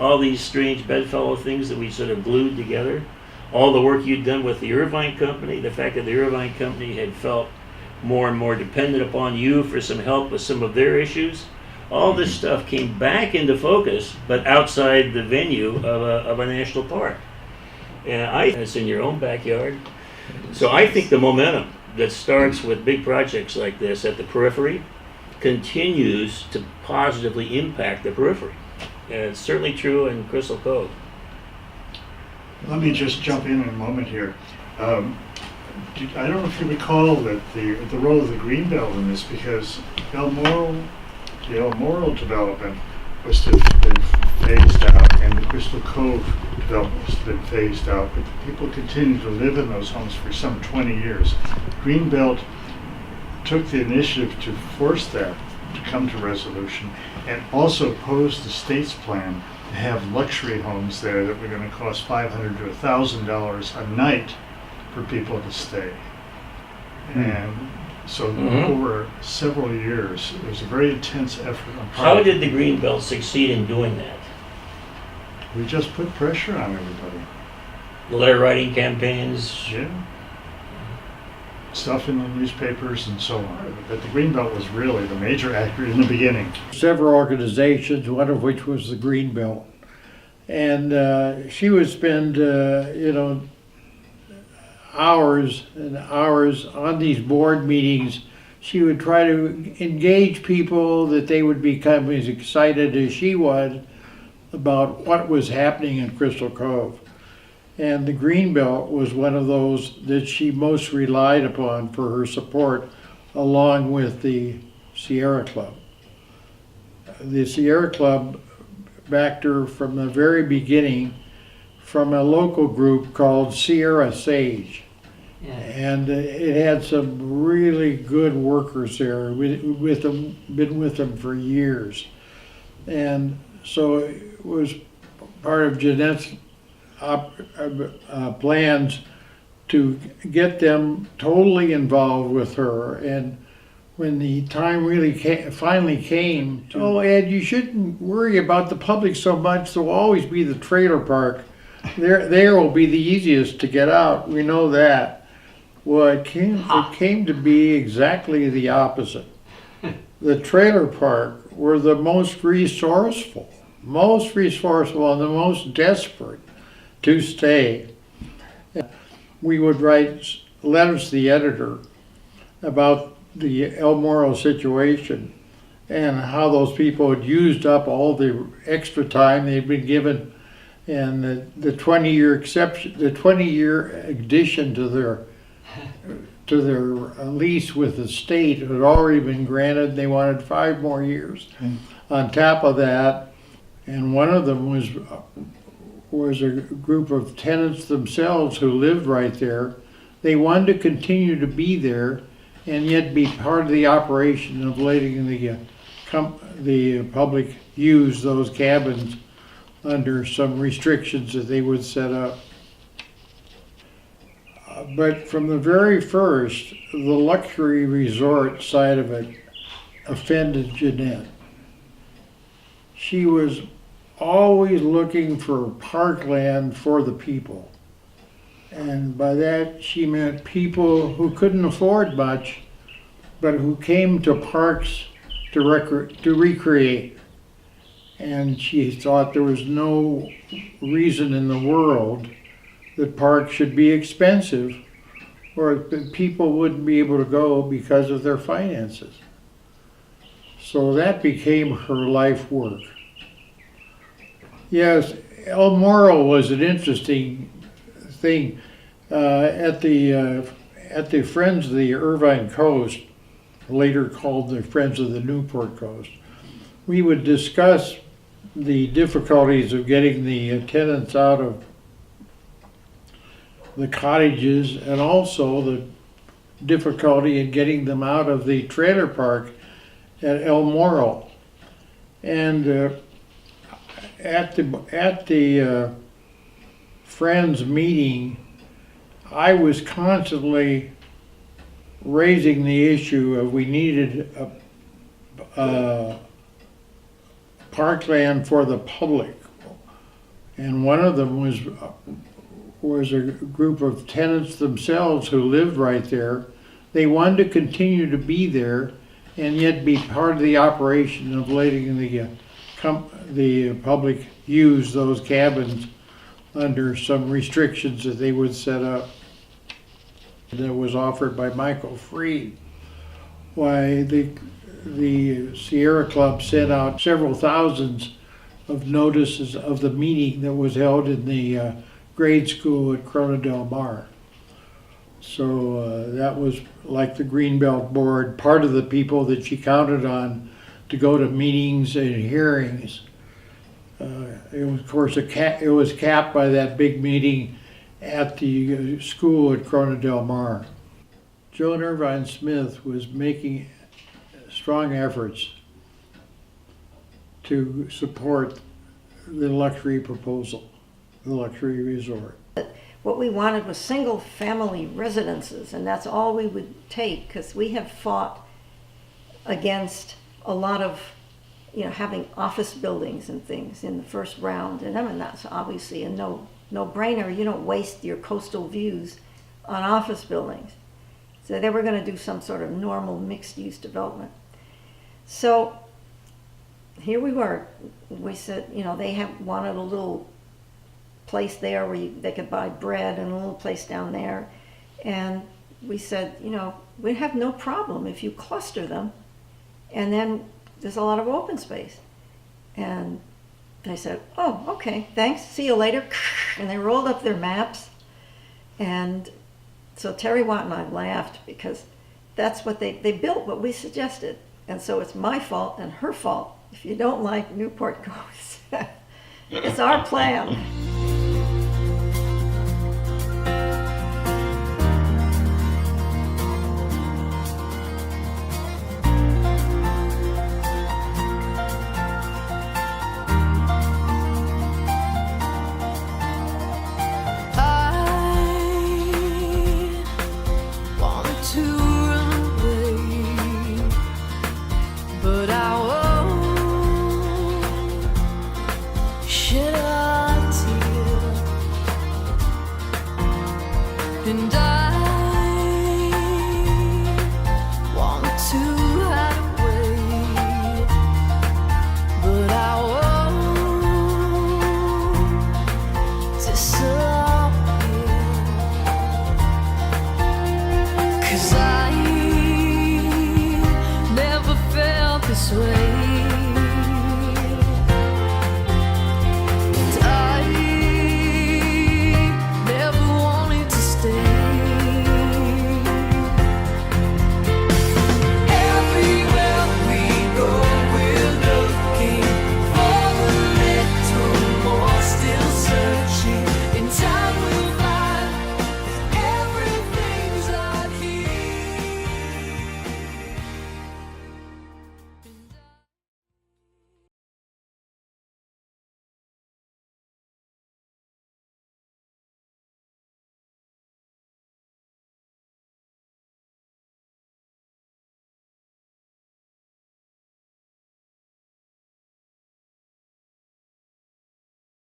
all these strange bedfellow things that we sort of glued together, all the work you'd done with the Irvine Company, the fact that the Irvine Company had felt more and more dependent upon you for some help with some of their issues, all this stuff came back into focus, but outside the venue of a national park. And it's in your own backyard. So I think the momentum that starts with big projects like this at the periphery continues to positively impact the periphery. And it's certainly true in Crystal Cove. Let me just jump in a moment here. I don't know if you recall that the role of the Greenbelt in this, because the El Morro development was to have been phased out, and the Crystal Cove development was to have been phased out, but the people continued to live in those homes for some 20 years. Greenbelt took the initiative to force that to come to resolution, and also posed the state's plan to have luxury homes there that were going to cost $500 to $1,000 a night for people to stay. And so over several years, it was a very intense effort on part. How did the Greenbelt succeed in doing that? We just put pressure on everybody. Letter writing campaigns? Yeah. Stuff in the newspapers and so on. But the Greenbelt was really the major actor in the beginning. Several organizations, one of which was the Greenbelt. And she would spend, hours and hours on these board meetings. She would try to engage people that they would become as excited as she was about what was happening in Crystal Cove. And the Greenbelt was one of those that she most relied upon for her support, along with the Sierra Club. The Sierra Club backed her from the very beginning from a local group called Sierra Sage. Yeah. And it had some really good workers there, been with them for years. And so it was part of Jeanette's plans to get them totally involved with her. And when the time really finally came to, oh, Ed, you shouldn't worry about the public so much. There'll always be the trailer park. There will be the easiest to get out. We know that. Well, it came to be exactly the opposite. The trailer park were the most resourceful and the most desperate to stay. We would write letters to the editor about the El Morro situation and how those people had used up all the extra time they'd been given, and the 20-year addition to their lease with the state had already been granted. They wanted 5 more years on top of that, and one of them was a group of tenants themselves who lived right there. They wanted to continue to be there and yet be part of the operation of letting the public use those cabins under some restrictions that they would set up. But from the very first, the luxury resort side of it offended Jeanette. She was always looking for parkland for the people. And by that she meant people who couldn't afford much, but who came to parks to recreate. And she thought there was no reason in the world that parks should be expensive or that people wouldn't be able to go because of their finances. So that became her life work. Yes, El Morro was an interesting thing. At the Friends of the Irvine Coast, later called the Friends of the Newport Coast, we would discuss the difficulties of getting the tenants out of the cottages, and also the difficulty in getting them out of the trailer park at El Morro. And at the Friends meeting, I was constantly raising the issue of we needed a parkland for the public, And one of them was a group of tenants themselves who lived right there. They wanted to continue to be there and yet be part of the operation of letting the public use those cabins under some restrictions that they would set up. That was offered by Michael Freed. Why, the Sierra Club sent out several thousands of notices of the meeting that was held in the grade school at Corona del Mar. So that was like the Greenbelt board, part of the people that she counted on to go to meetings and hearings. It was, of course, it was capped by that big meeting at the school at Corona del Mar. Joan Irvine Smith was making strong efforts to support the luxury proposal, the luxury resort. What we wanted was single-family residences, and that's all we would take, because we have fought against a lot of, having office buildings and things in the first round. And I mean, that's obviously a no-brainer. You don't waste your coastal views on office buildings. So they were going to do some sort of normal mixed-use development. So here we were. We said, they wanted a little place there where they could buy bread, and a little place down there. And we said, we have no problem if you cluster them, and then there's a lot of open space. And they said, oh, okay, thanks, see you later. And they rolled up their maps. And so Terry Watt and I laughed, because that's what they built what we suggested. And so it's my fault and her fault if you don't like Newport Coast. It's our plan. And I